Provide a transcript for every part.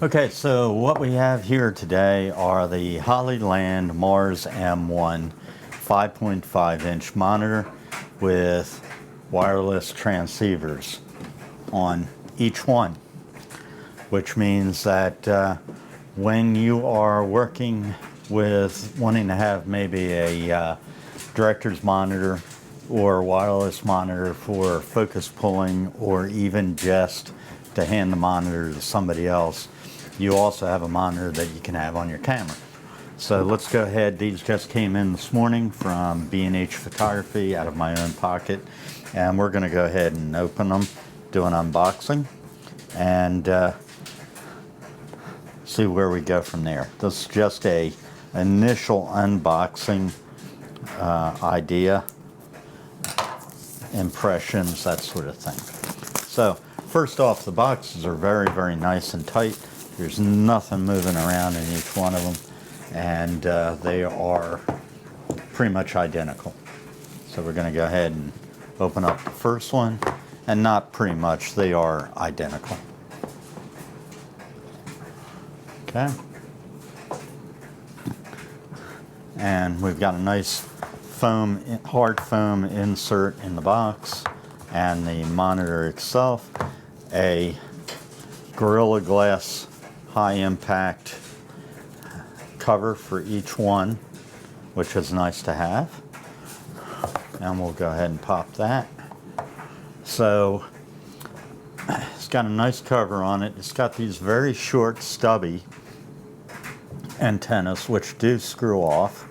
Okay, so what we have here today are the Hollyland Mars M1 5.5 inch monitor with wireless transceivers on each one, which means that when you are working with wanting to have maybe a director's monitor or wireless monitor for focus pulling, or even just to hand the monitor to somebody else, you also have a monitor that you can have on your camera. So let's go ahead. These just came in this morning from B&H Photography out of my own pocket, and we're going to go ahead and open them, do an unboxing, and see where we go from there. This is just a initial unboxing idea, impressions, that sort of thing. So first off, the boxes are very, very nice and tight. There's nothing moving around in each one of them, and they are pretty much identical. So we're going to go ahead and open up the first one, and not pretty much, they are identical. Okay. And we've got a nice foam, hard foam insert in the box, and the monitor itself, a Gorilla Glass high impact cover for each one, which is nice to have. And we'll go ahead and pop that. So it's got a nice cover on it. It's got these very short stubby antennas which do screw off.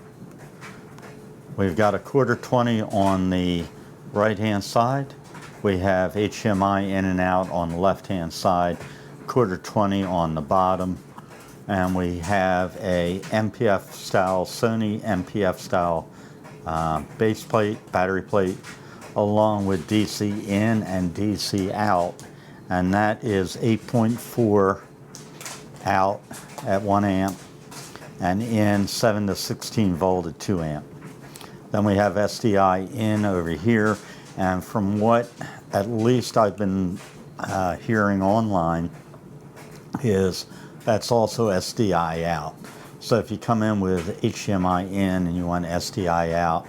We've got a 1/4 on the right hand side. We have HDMI in and out on the left hand side, 1/4 on the bottom, and we have a MPF style, Sony MPF style base plate, battery plate, along with DC in and DC out, and that is 8.4 out at 1 amp and in 7 to 16 volt at 2 amp. Then we have SDI in over here, and from what at least I've been hearing online is that's also SDI out. So if you come in with HDMI in and you want SDI out,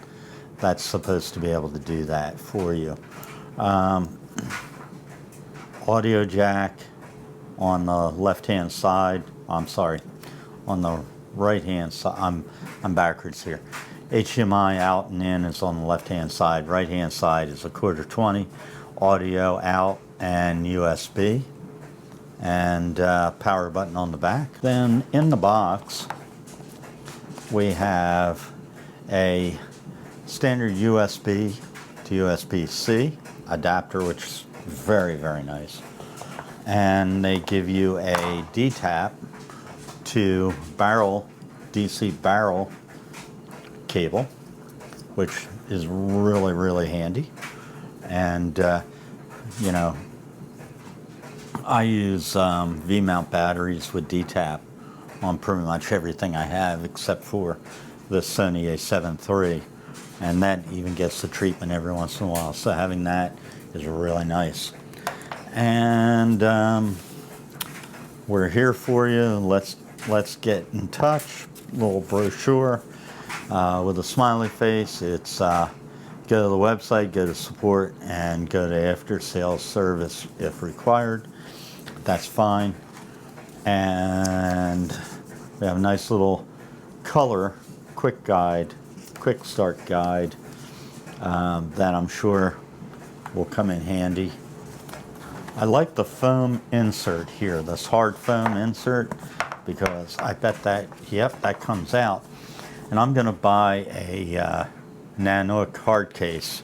that's supposed to be able to do that for you. Audio jack on the left hand side, I'm sorry, on the right hand side, I'm backwards here. HDMI out and in is on the left hand side, right hand side is a 1/4, audio out and USB, and power button on the back. Then in the box we have a standard USB to USB-C adapter, which is very, very nice, and they give you a D-tap to barrel, DC barrel cable, which is really, really handy. And you know, I use V-mount batteries with D-tap on pretty much everything I have except for the Sony A7 III, and that even gets the treatment every once in a while, so having that is really nice. And we're here for you. Let's get in touch. Little brochure with a smiley face. It's go to the website, go to support, and go to after sales service if required. That's fine. And we have a nice little color quick start guide that I'm sure will come in handy. I like the foam insert here, this hard foam insert, because I bet that, yep, that comes out. And I'm going to buy a Nanook hard case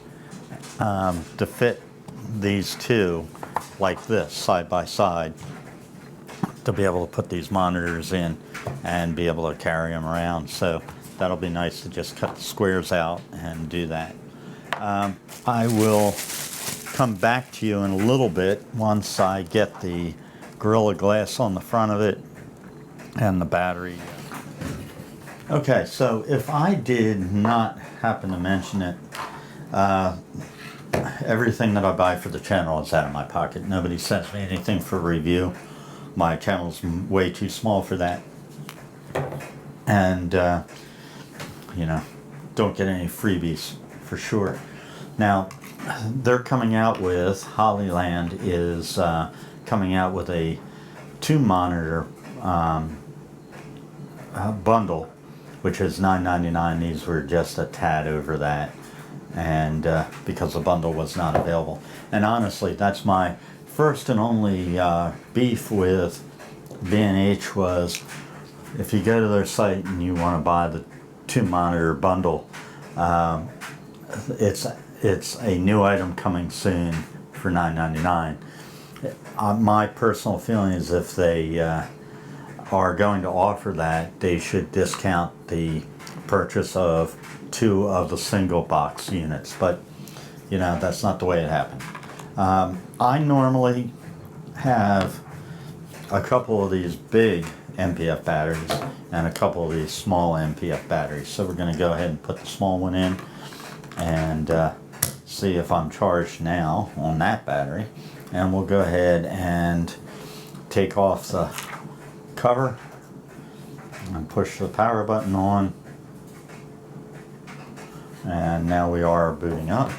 to fit these two like this, side by side, to be able to put these monitors in and be able to carry them around. So that'll be nice to just cut the squares out and do that. I will come back to you in a little bit once I get the Gorilla Glass on the front of it and the battery. Okay, so if I did not happen to mention it, everything that I buy for the channel is out of my pocket. Nobody sends me anything for review. My channel's way too small for that. And, you know, don't get any freebies for sure. Now, they're coming out with, Hollyland is coming out with a 2-monitor bundle, which is $9.99. These were just a tad over that, and because the bundle was not available. And honestly, that's my first and only beef with B&H was, if you go to their site and you want to buy the 2-monitor bundle, it's a new item coming soon for $9.99. My personal feeling is if they are going to offer that, they should discount the purchase of 2 of the single box units, but you know, that's not the way it happened. I normally have a couple of these big MPF batteries and a couple of these small MPF batteries, so we're going to go ahead and put the small one in and see if I'm charged now on that battery, and we'll go ahead and take off the cover and push the power button on, and now we are booting up.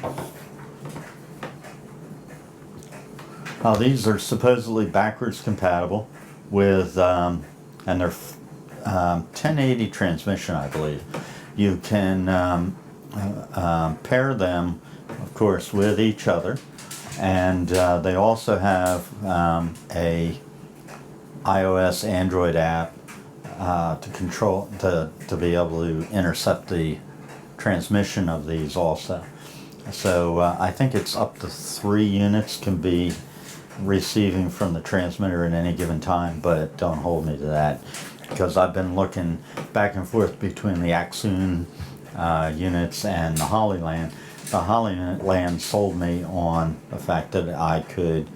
Now these are supposedly backwards compatible with and they're 1080 transmission, I believe. You can pair them, of course, with each other, and they also have a iOS Android app to control, to be able to intercept the transmission of these also. So I think it's up to 3 units can be receiving from the transmitter at any given time, but don't hold me to that, because I've been looking back and forth between the Axoon units and the Hollyland. The Hollyland sold me on the fact that I could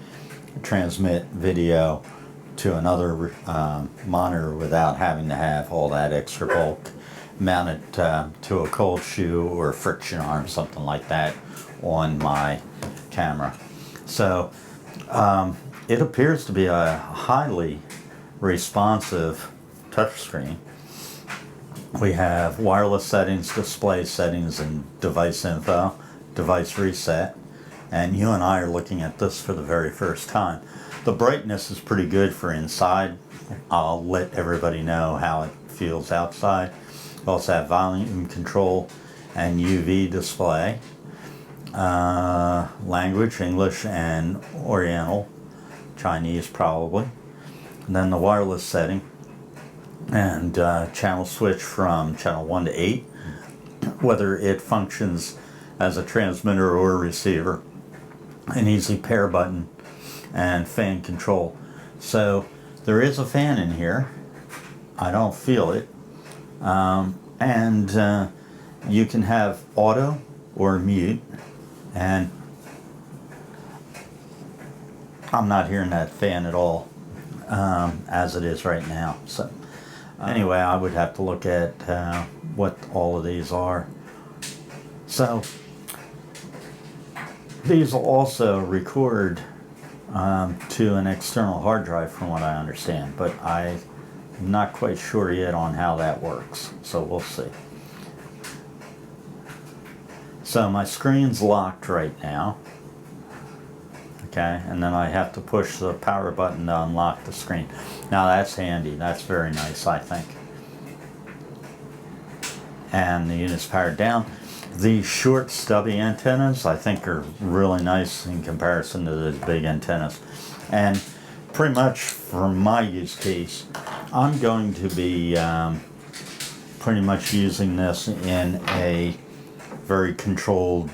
transmit video to another monitor without having to have all that extra bulk mounted to a cold shoe or friction arm, something like that, on my camera. So it appears to be a highly responsive touchscreen. We have wireless settings, display settings, and device info, device reset, and you and I are looking at this for the very first time. The brightness is pretty good for inside. I'll let everybody know how it feels outside. We also have volume control and UV display. Language, English and Oriental, Chinese probably. And then the wireless setting, and channel switch from channel 1 to 8, whether it functions as a transmitter or a receiver, an easy pair button, and fan control. So there is a fan in here. I don't feel it. And you can have auto or mute, and I'm not hearing that fan at all as it is right now. So anyway, I would have to look at what all of these are. So these will also record to an external hard drive from what I understand, but I'm not quite sure yet on how that works, so we'll see. So my screen's locked right now, okay, and then I have to push the power button to unlock the screen. Now that's handy, that's very nice, I think. And the unit's powered down. These short stubby antennas I think are really nice in comparison to those big antennas. And pretty much for my use case, I'm going to be pretty much using this in a very controlled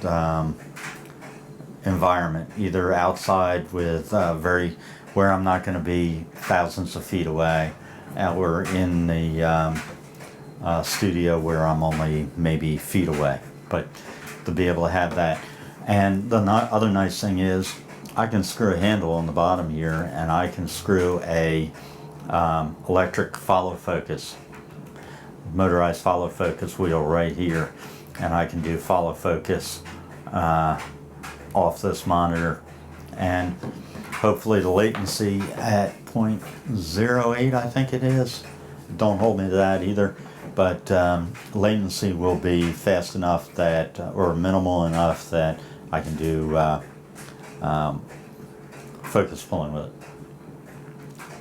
environment, either outside with where I'm not going to be thousands of feet away, or in the studio where I'm only maybe feet away. But to be able to have that. And the other nice thing is I can screw a handle on the bottom here, and I can screw a electric follow focus, motorized follow focus wheel right here, and I can do follow focus off this monitor. And Hopefully the latency at 0.08, I think it is. Don't hold me to that either. But latency will be fast enough that, or minimal enough that I can do focus pulling with it.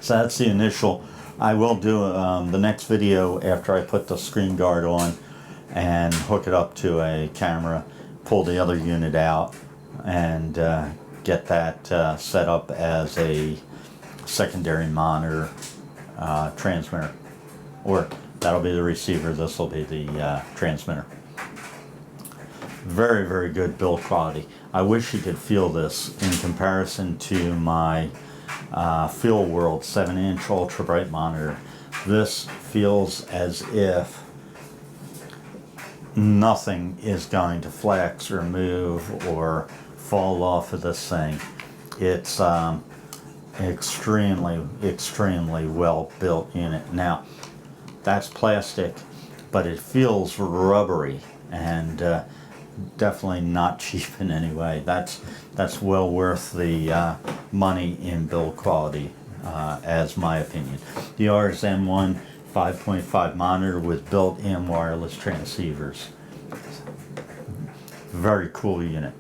So that's the initial. I will do the next video after I put the screen guard on and hook it up to a camera, pull the other unit out, and get that set up as a secondary monitor transmitter. Or that'll be the receiver, this will be the transmitter. Very, very good build quality. I wish you could feel this in comparison to my Feel World 7-inch ultra bright monitor. This feels as if nothing is going to flex or move or fall off of this thing. It's extremely, extremely well built unit. Now, that's plastic, but it feels rubbery and definitely not cheap in any way. That's well worth the money in build quality, as my opinion. The RSM1 5.5 monitor with built-in wireless transceivers. Very cool unit.